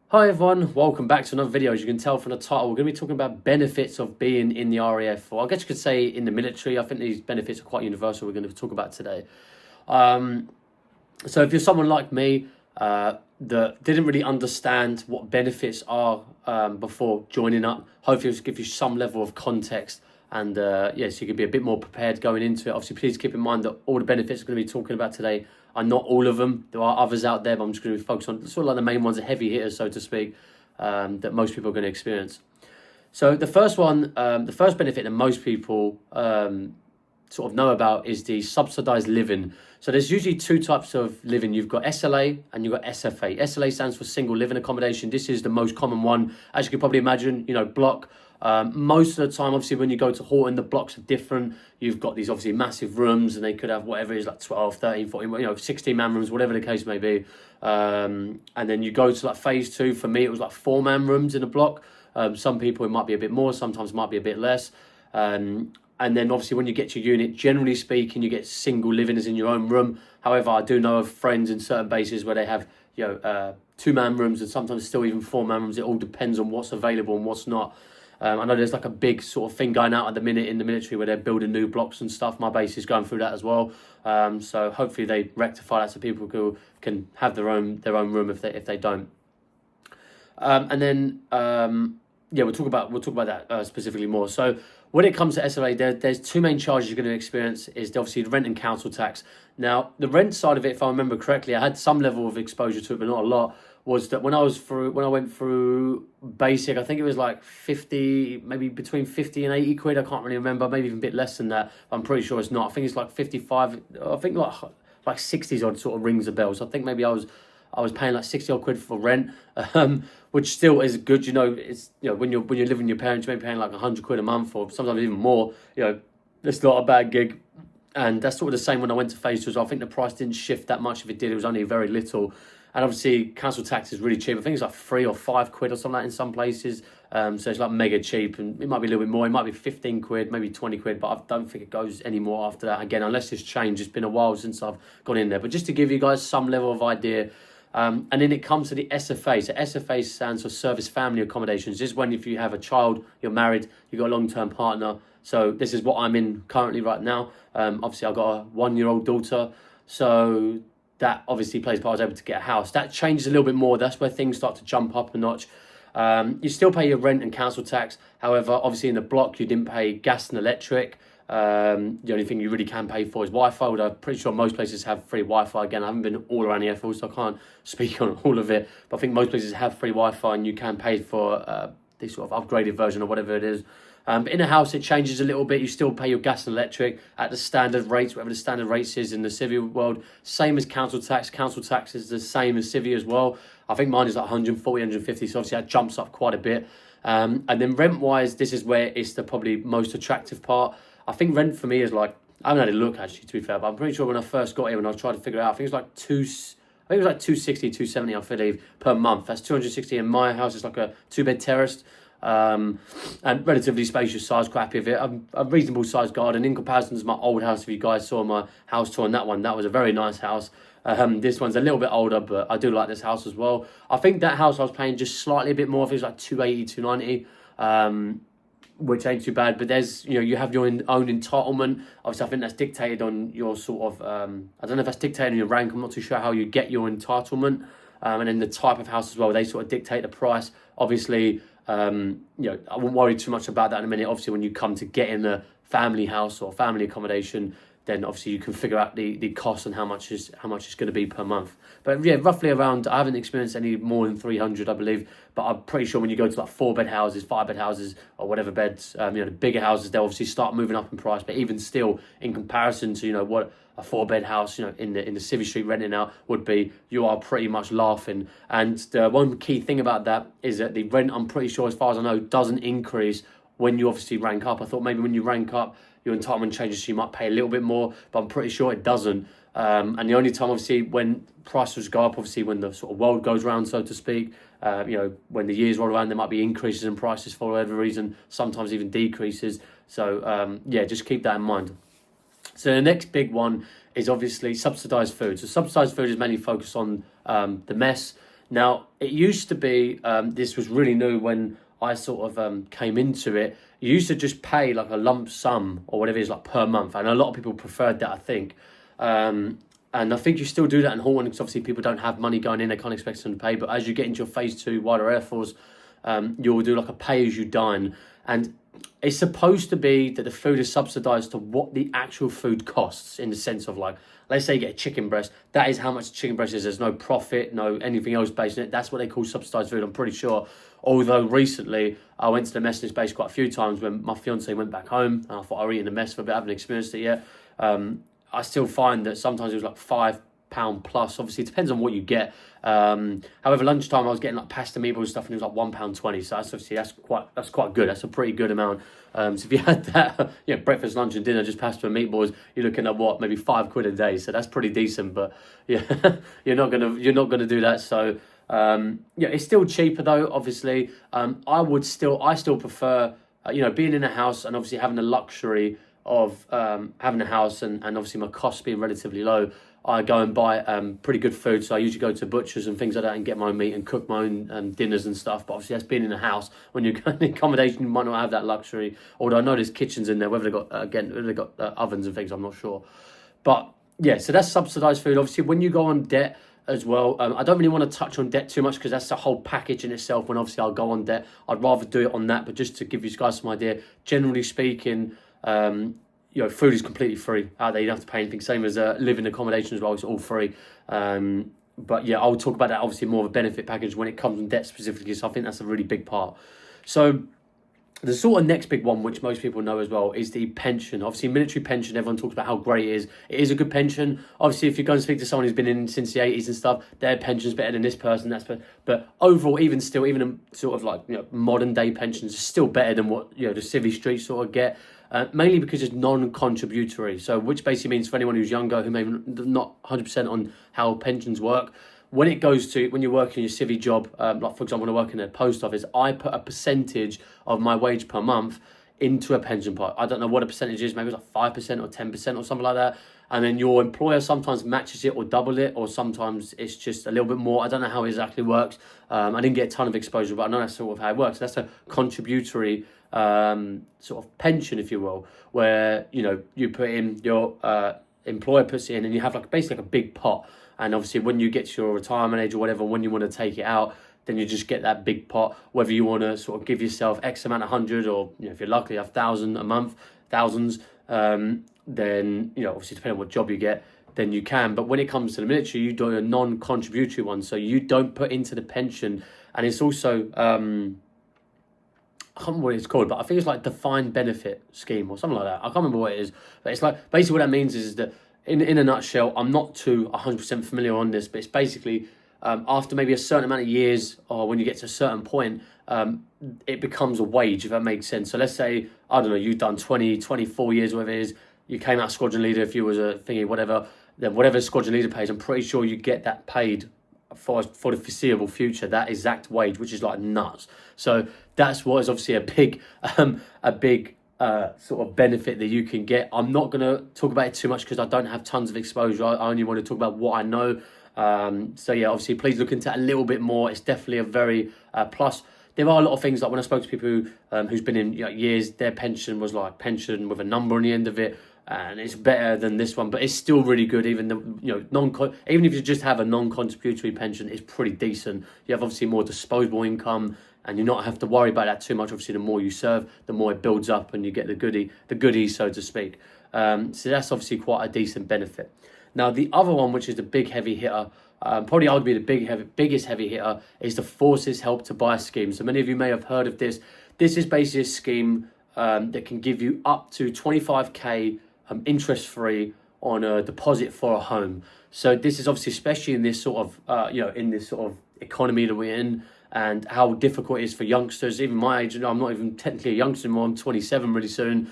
Hi everyone, welcome back to another video. As you can tell from the title, we're going to be talking about benefits of being in the RAF, or I guess you could say in the military. I think these benefits are quite universal. We're going to talk about today. So if you're someone like me that didn't really understand what benefits are before joining up, hopefully it'll give you some level of context and yes, you can be a bit more prepared going into it. Obviously, please keep in mind that all the benefits we're going to be talking about today are not all of them. There are others out there, but I'm just going to focus on sort of like the main ones, the heavy hitters, so to speak, that most people are going to experience. So the first one, the first benefit that most people sort of know about is the subsidized living. So there's usually two types of living. You've got SLA and you've got SFA. SLA stands for single living accommodation. This is the most common one. As you can probably imagine, block. Most of the time, obviously, when you go to Horton, the blocks are different. You've got these obviously massive rooms and they could have whatever it is, like 12, 13, 14, 16 man rooms, whatever the case may be. And then you go to like phase two. For me, it was like 4-man rooms in a block. Some people, it might be a bit more, sometimes it might be a bit less. And then obviously when you get your unit, generally speaking, you get single living as in your own room. However, I do know of friends in certain bases where they have, 2-man rooms and sometimes still even 4-man rooms. It all depends on what's available and what's not. I know there's like a big sort of thing going out at the minute in the military where they're building new blocks and stuff. My base is going through that as well. So hopefully they rectify that so people can have their own room if they don't. And then we'll talk about that specifically more. So when it comes to SLA, there's two main charges you're going to experience. Is obviously the rent and council tax. Now the rent side of it, if I remember correctly, I had some level of exposure to it, but not a lot. Was that when I went through basic, I think it was like 50, maybe between 50 and 80 quid. I can't really remember, maybe even a bit less than that. I'm pretty sure it's not. I think it's like 55. I think like 60s odd sort of rings a bell. So I think maybe I was paying like 60 odd quid for rent, which still is good. It's when you're living with your parents, you may be paying like 100 quid a month or sometimes even more. It's not a bad gig. And that's sort of the same when I went to phase two. So I think the price didn't shift that much. If it did, it was only very little. And obviously, council tax is really cheap. I think it's like 3 or 5 quid or something like that in some places. So it's like mega cheap, and it might be a little bit more. It might be 15 quid, maybe 20 quid, but I don't think it goes any more after that. Again, unless it's changed. It's been a while since I've gone in there. But just to give you guys some level of idea. And then it comes to the SFA. So SFA stands for Service Family Accommodations. This is when if you have a child, you're married, you've got a long-term partner. So this is what I'm in currently right now. Obviously, I've got a 1-year-old daughter. So that obviously plays part. I was able to get a house. That changes a little bit more. That's where things start to jump up a notch. You still pay your rent and council tax. However, obviously in the block, you didn't pay gas and electric. The only thing you really can pay for is Wi-Fi. Although I'm pretty sure most places have free Wi-Fi. Again, I haven't been all around the airfield, so I can't speak on all of it. But I think most places have free Wi-Fi, and you can pay for this sort of upgraded version or whatever it is. But in a house, it changes a little bit. You still pay your gas and electric at the standard rates, whatever the standard rates is in the civvy world. Same as council tax. Council tax is the same as civvy as well. I think mine is like 140, 150. So obviously that jumps up quite a bit. And then rent-wise, this is where it's the probably most attractive part. I think rent for me is like, I haven't had a look actually, to be fair, but I'm pretty sure when I first got here, when I was trying to figure it out, I think it was like 260, 270, I believe, per month. That's 260 in my house. It's like a 2-bed terraced. And relatively spacious size, quite happy with it. A reasonable sized garden in comparison to my old house. If you guys saw my house tour on that one, that was a very nice house. This one's a little bit older, but I do like this house as well. I think that house I was paying just slightly a bit more. I think it was like 280, 290, which ain't too bad. But there's, you have your own entitlement. Obviously, I think that's dictated on your sort of, I don't know if that's dictated on your rank. I'm not too sure how you get your entitlement. And then the type of house as well, they sort of dictate the price. Obviously, I won't worry too much about that in a minute. Obviously, when you come to get in a family house or family accommodation, then obviously you can figure out the cost and how much it's going to be per month. But yeah, roughly around, I haven't experienced any more than 300, I believe. But I'm pretty sure when you go to like 4-bed houses, 5-bed houses, or whatever beds, the bigger houses, they'll obviously start moving up in price. But even still, in comparison to what a 4-bed house, in the Civvy Street renting out would be, you are pretty much laughing. And the one key thing about that is that the rent, I'm pretty sure, as far as I know, doesn't increase when you obviously rank up. I thought maybe when you rank up, your entitlement changes, so you might pay a little bit more, but I'm pretty sure it doesn't. And the only time, obviously, when prices go up, obviously, when the sort of world goes round, so to speak, when the years roll around, there might be increases in prices for whatever reason, sometimes even decreases. So, just keep that in mind. So the next big one is obviously subsidized food. So subsidized food is mainly focused on the mess. Now, it used to be, this was really new when I sort of came into it. You used to just pay like a lump sum or whatever it is, like per month. And a lot of people preferred that, I think. And I think you still do that in Horton because obviously people don't have money going in, they can't expect them to pay. But as you get into your phase 2 wider Air Force, you'll do like a pay as you dine. And it's supposed to be that the food is subsidized to what the actual food costs, in the sense of, like, let's say you get a chicken breast, that is how much chicken breast is. There's no profit, no anything else based on it. That's what they call subsidized food, I'm pretty sure. Although recently I went to the message base quite a few times when my fiance went back home, and I thought I were eating a mess for a bit. I haven't experienced it yet. I still find that sometimes it was like £5 plus. Obviously, it depends on what you get. However, lunchtime I was getting like pasta, meatballs and stuff, and it was like £1.20. So that's obviously that's quite good. That's a pretty good amount. So if you had that, breakfast, lunch, and dinner, just pasta and meatballs, you're looking at what, maybe £5 a day. So that's pretty decent. But yeah, you're not gonna do that. So it's still cheaper though. Obviously, I still prefer being in a house and obviously having the luxury of having a house and obviously my costs being relatively low. I go and buy pretty good food, so I usually go to butchers and things like that and get my own meat and cook my own dinners and stuff. But obviously that's being in a house. When you go in accommodation, you might not have that luxury. Although I know there's kitchens in there, whether they've got ovens and things, I'm not sure. But yeah, so that's subsidized food. Obviously, when you go on debt as well, I don't really want to touch on debt too much because that's the whole package in itself. When obviously I'll go on debt, I'd rather do it on that. But just to give you guys some idea, generally speaking, food is completely free out there. You don't have to pay anything. Same as living accommodation as well. It's all free. But yeah, I'll talk about that. Obviously, more of a benefit package when it comes on debt specifically. So I think that's a really big part. So the sort of next big one, which most people know as well, is the pension. Obviously, military pension, everyone talks about how great it is. It is a good pension. Obviously, if you go and speak to someone who's been in since the 80s and stuff, their pension's better than this person. But overall, even sort of like modern day pensions are still better than what the civvy streets sort of get. Mainly because it's non-contributory. So which basically means for anyone who's younger, who may not 100% on how pensions work, when you're working your civvy job, like for example, when I work in a post office, I put a percentage of my wage per month into a pension pot. I don't know what a percentage is, maybe it's like 5% or 10% or something like that. And then your employer sometimes matches it or double it, or sometimes it's just a little bit more. I don't know how it exactly works. I didn't get a ton of exposure, but I know that's sort of how it works. That's a contributory sort of pension, if you will, where you put in, your employer puts it in, and you have basically a big pot. And obviously when you get to your retirement age or whatever, when you want to take it out, then you just get that big pot. Whether you want to sort of give yourself X amount, 100, or if you're lucky, 1,000 a month, thousands, then obviously depending on what job you get, then you can. But when it comes to the military, you do a non-contributory one, so you don't put into the pension. And it's also I can't remember what it's called, but I think it's like defined benefit scheme or something like that. I can't remember what it is, but it's like basically what that means is that in a nutshell, I'm not too 100% familiar on this, but it's basically after maybe a certain amount of years, or when you get to a certain point, it becomes a wage, if that makes sense. So let's say, I don't know, you've done 20, 24 years, whatever it is, you came out squadron leader, if you was a thingy, whatever, then whatever squadron leader pays, I'm pretty sure you get that paid for the foreseeable future, that exact wage, which is like nuts. So that's what is obviously a big sort of benefit that you can get. I'm not going to talk about it too much because I don't have tons of exposure. I only want to talk about what I know. So yeah, obviously please look into it a little bit more. It's definitely a very plus. There are a lot of things, like when I spoke to people who's been in years, their pension was like pension with a number on the end of it, and it's better than this one, but it's still really good. Even even if you just have a non-contributory pension, it's pretty decent. You have obviously more disposable income, and you not have to worry about that too much. Obviously, the more you serve, the more it builds up, and you get the goodies, so to speak. So that's obviously quite a decent benefit. Now, the other one, which is the big heavy hitter, probably arguably the biggest heavy hitter, is the Forces Help to Buy scheme. So many of you may have heard of this. This is basically a scheme that can give you up to 25k interest-free on a deposit for a home. So this is obviously, especially in this sort of in this sort of economy that we're in, and how difficult it is for youngsters, even my age. I'm not even technically a youngster anymore. I'm 27 really soon.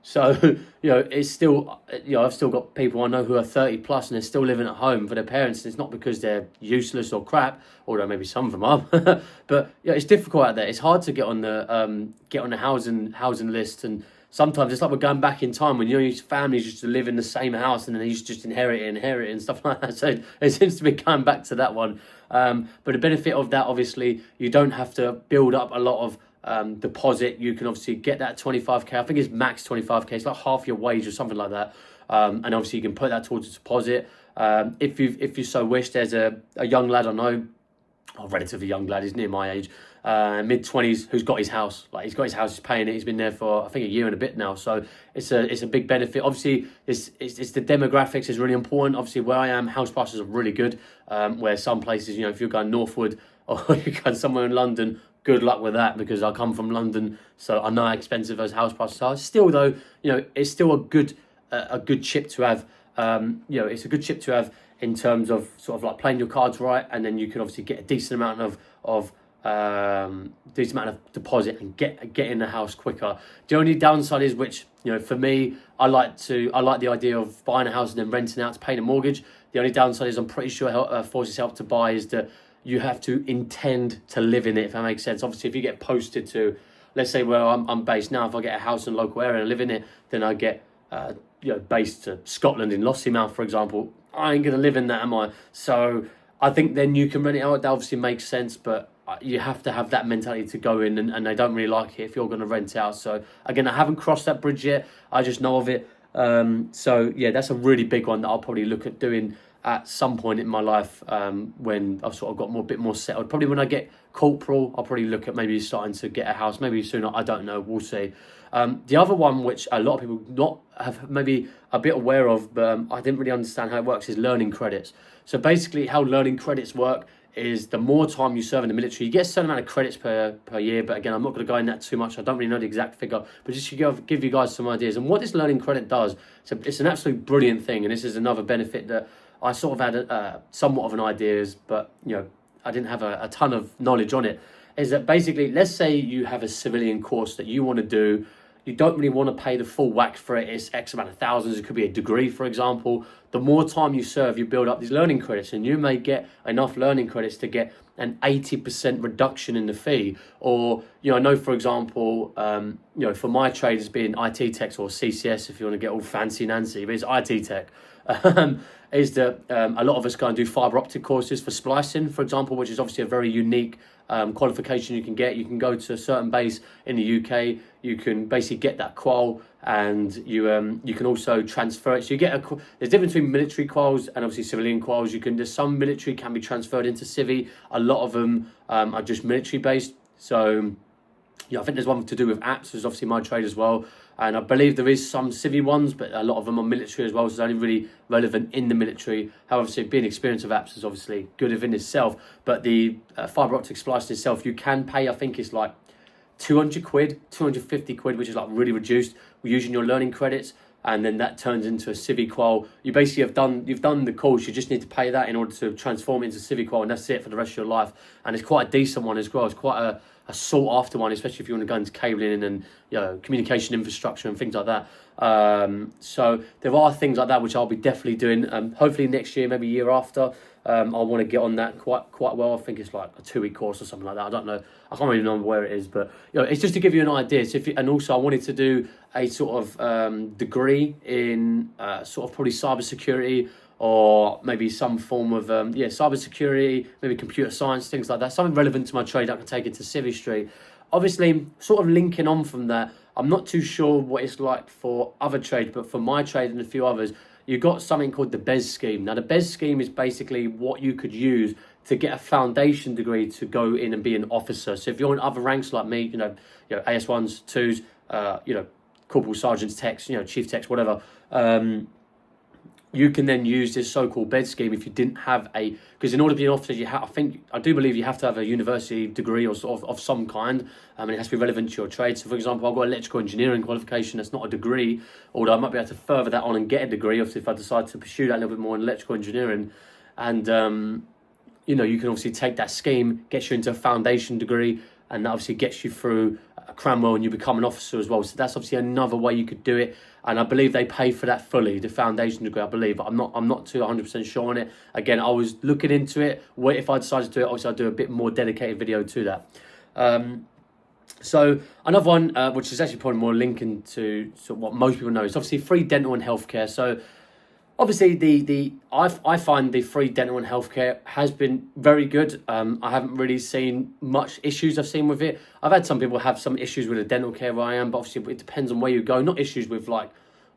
So it's still, I've still got people I know who are 30 plus and they're still living at home for their parents. And it's not because they're useless or crap, although maybe some of them are. But it's difficult out there. It's hard to get on the housing list, and sometimes it's like we're going back in time when your families used to live in the same house and then they used to just inherit it and stuff like that. So it seems to be going back to that one. But the benefit of that, obviously, you don't have to build up a lot of deposit. You can obviously get that 25k. I think it's max 25k. It's like half your wage or something like that. And obviously you can put that towards a deposit. If you so wish, there's a young lad I know, a relatively young lad, he's near my age, mid-20s, who's got his house. Like, he's got his house, he's paying it. He's been there for, I think, a year and a bit now. So it's a big benefit. Obviously, it's the demographics is really important. Obviously, where I am, house prices are really good. Where some places, if you're going northward or you're going somewhere in London, good luck with that, because I come from London, so I know how expensive those house prices are. Still, though, it's still a good chip to have. It's a good chip to have in terms of sort of like playing your cards right, and then you can obviously get a decent amount of deposit and get in the house quicker. The only downside is, which for me, I like the idea of buying a house and then renting out to pay the mortgage. The only downside is, I'm pretty sure Forces Help to Buy is that you have to intend to live in it, if that makes sense. Obviously, if you get posted to, let's say where I'm based now, if I get a house in a local area and live in it, then I get based to Scotland in Lossiemouth, for example. I ain't going to live in that, am I? So I think then you can rent it out. That obviously makes sense, but you have to have that mentality to go in, and they don't really like it if you're going to rent out. So again, I haven't crossed that bridge yet. I just know of it. So yeah, that's a really big one that I'll probably look at doing at some point in my life, when I've sort of got a bit more settled. Probably when I get corporal, I'll probably look at maybe starting to get a house, maybe sooner, I don't know, we'll see. The other one, which a lot of people not have maybe a bit aware of, but I didn't really understand how it works, is learning credits. So basically how learning credits work is, the more time you serve in the military, you get a certain amount of credits per year. But again, I'm not going to go in that too much. I don't really know the exact figure, but just to give you guys some ideas. And what this learning credit does, so it's an absolute brilliant thing. And this is another benefit that I sort of had somewhat of an idea, but I didn't have a ton of knowledge on it. Is that basically, let's say you have a civilian course that you want to do. You don't really want to pay the full whack for it. It's X amount of thousands. It could be a degree, for example. The more time you serve, you build up these learning credits, and you may get enough learning credits to get an 80% reduction in the fee. Or, I know, for example, for my trade as being IT tech, or CCS, if you want to get all fancy Nancy, but it's IT tech. Is that a lot of us go and do fibre optic courses for splicing, for example, which is obviously a very unique qualification you can get. You can go to a certain base in the UK, you can basically get that qual, and you can also transfer it. So you get there's a difference between military quals and obviously civilian quals. There's some military can be transferred into civvy. A lot of them are just military based. So I think there's one to do with apps, is obviously my trade as well. And I believe there is some civvy ones, but a lot of them are military as well, so it's only really relevant in the military. However, so being experienced of apps is obviously good within itself. But the fibre optic splicing itself, you can pay, I think it's like 200 quid, 250 quid, which is like really reduced, using your learning credits. And then that turns into a civvy qual. You basically you've done the course, you just need to pay that in order to transform it into civvy qual, and that's it for the rest of your life. And it's quite a decent one as well. It's quite a sought after one, especially if you want to go into cabling and communication infrastructure and things like that. So there are things like that which I'll be definitely doing. Hopefully next year, maybe year after. I want to get on that quite well. I think it's like a 2-week course or something like that. I don't know. I can't really remember where it is, but it's just to give you an idea. So and also I wanted to do a sort of degree in sort of probably cybersecurity, or maybe some form of cybersecurity, maybe computer science, things like that. Something relevant to my trade I can take into Civvy Street. Obviously, sort of linking on from that, I'm not too sure what it's like for other trades, but for my trade and a few others, you've got something called the BES scheme. Now, the BES scheme is basically what you could use to get a foundation degree to go in and be an officer. So if you're in other ranks like me, AS1s, 2s, corporal, sergeants, techs, chief techs, whatever, you can then use this so-called BED scheme if you didn't have because in order to be an officer, I do believe you have to have a university degree or sort of some kind, and it has to be relevant to your trade. So, for example, I've got electrical engineering qualification. That's not a degree, although I might be able to further that on and get a degree, obviously, if I decide to pursue that a little bit more in electrical engineering. And, you can obviously take that scheme, gets you into a foundation degree, and that obviously gets you through Cranwell, and you become an officer as well. So that's obviously another way you could do it. And I believe they pay for that fully, the foundation degree, I believe. But I'm not too 100% sure on it. Again, I was looking into it. If I decided to do it, obviously I'll do a bit more dedicated video to that. So another one, which is actually probably more linking to what most people know, is obviously free dental and healthcare. So obviously I find the free dental and healthcare has been very good. I haven't really seen much issues I've seen with it. I've had some people have some issues with the dental care where I am, but obviously it depends on where you go. Not issues with like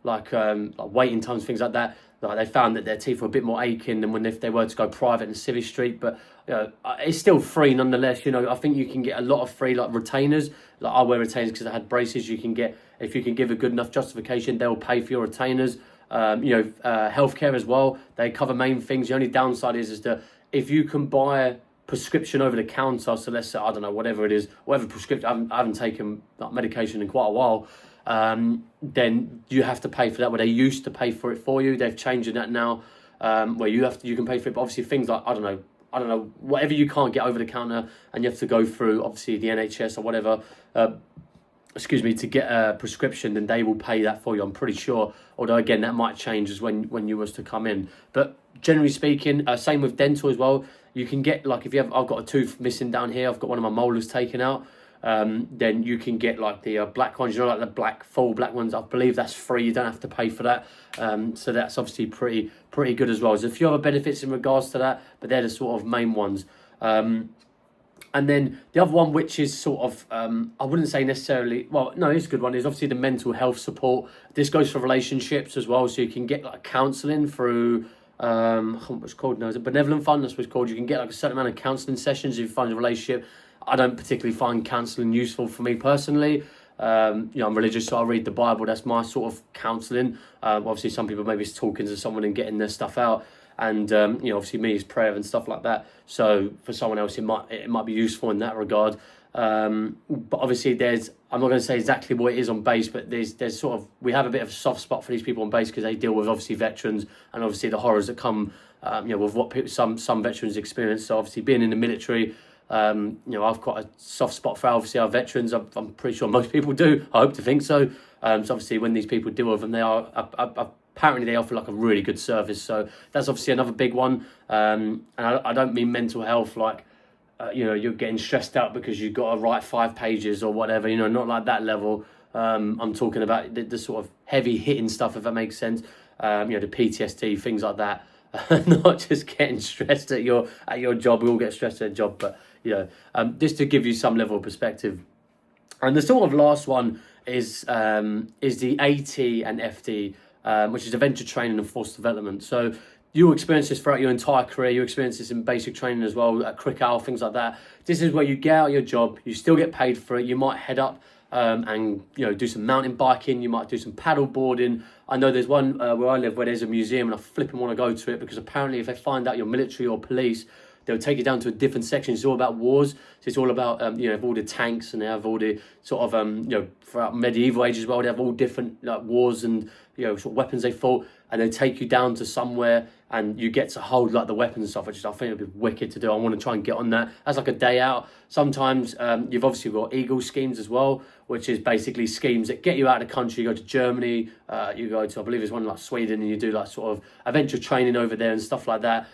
waiting times, things like that. Like they found that their teeth were a bit more aching than when if they were to go private in Civvy Street, but it's still free nonetheless. I think you can get a lot of free like retainers. Like I wear retainers because I had braces. You can get, if you can give a good enough justification, they'll pay for your retainers. Healthcare as well. They cover main things. The only downside is that if you can buy prescription over the counter, so let's say, I don't know, whatever it is, whatever prescription, I haven't taken like, medication in quite a while, then you have to pay for that, where they used to pay for it for you. They've changed that now, where you can pay for it, but obviously things like, I don't know, whatever you can't get over the counter and you have to go through, obviously, the NHS or whatever, to get a prescription, then they will pay that for you, I'm pretty sure. Although, again, that might change as when you was to come in. But generally speaking, same with dental as well. You can get, like, if I've got a tooth missing down here, I've got one of my molars taken out, then you can get, like, the black ones, like the full black ones. I believe that's free. You don't have to pay for that. So that's obviously pretty good as well. There's a few other benefits in regards to that, but they're the sort of main ones. And then the other one, which is sort of, I wouldn't say necessarily, well, no, it's a good one, is obviously the mental health support. This goes for relationships as well. So you can get like counselling through, what's it called now? Is it Benevolent Fund? That's what it's called. You can get like a certain amount of counselling sessions if you find a relationship. I don't particularly find counselling useful for me personally. I'm religious, so I read the Bible. That's my sort of counselling. Obviously, some people maybe it's talking to someone and getting their stuff out. And obviously me is prayer and stuff like that. So for someone else, it might be useful in that regard. But obviously, I'm not going to say exactly what it is on base, but there's sort of, we have a bit of a soft spot for these people on base because they deal with obviously veterans and obviously the horrors that come, with what some veterans experience. So obviously being in the military, I've got a soft spot for obviously our veterans. I'm pretty sure most people do. I hope to think so. So obviously when these people deal with them, they are apparently they offer like a really good service. So that's obviously another big one. And I don't mean mental health like, you're getting stressed out because you've got to write 5 pages or whatever, not like that level. I'm talking about the sort of heavy hitting stuff, if that makes sense. The PTSD, things like that. Not just getting stressed at your job. We all get stressed at a job, but just to give you some level of perspective. And the sort of last one is the AT and FD, which is adventure training and force development. So you'll experience this throughout your entire career. You experience this in basic training as well, at Crick Owl, things like that. This is where you get out your job, you still get paid for it. You might head up and do some mountain biking. You might do some paddle boarding. I know there's one where I live where there's a museum, and I flipping want to go to it because apparently if they find out you're military or police, they'll take you down to a different section. It's all about wars. So it's all about, all the tanks, and they have all the sort of, throughout medieval age as well, they have all different like wars and, sort of weapons they fought. And they take you down to somewhere and you get to hold like the weapons and stuff, which I think would be wicked to do. I want to try and get on that. That's like a day out. Sometimes you've obviously got Eagle schemes as well, which is basically schemes that get you out of the country. You go to Germany, you go to, I believe it's one like Sweden, and you do like sort of adventure training over there and stuff like that.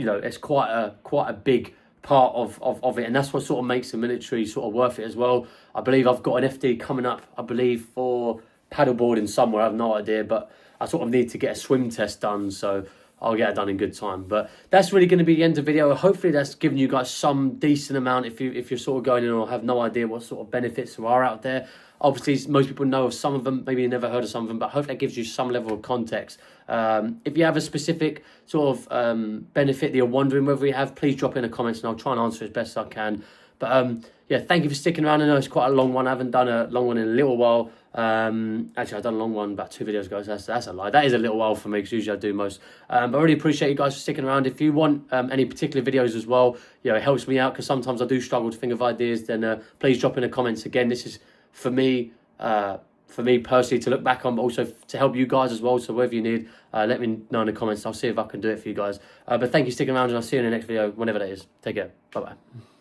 It's quite a big part of it, and that's what sort of makes the military sort of worth it as well. I believe I've got an FD coming up, I believe, for paddleboarding somewhere. I have no idea, but I sort of need to get a swim test done, so I'll get it done in good time. But that's really going to be the end of the video. Hopefully that's given you guys some decent amount if you're sort of going in or have no idea what sort of benefits there are out there. Obviously, most people know of some of them, maybe you never heard of some of them, but hopefully that gives you some level of context. If you have a specific sort of benefit that you're wondering whether we have, please drop in the comments and I'll try and answer as best as I can. But thank you for sticking around. I know it's quite a long one. I haven't done a long one in a little while. Actually, I've done a long one about 2 videos ago, so that's a lie. That is a little while for me because usually I do most. But I really appreciate you guys for sticking around. If you want any particular videos as well, it helps me out because sometimes I do struggle to think of ideas, then please drop in the comments. Again, this is for me personally to look back on, but also to help you guys as well. So whatever you need, let me know in the comments. I'll see if I can do it for you guys. But thank you for sticking around, and I'll see you in the next video, whenever that is. Take care. Bye-bye.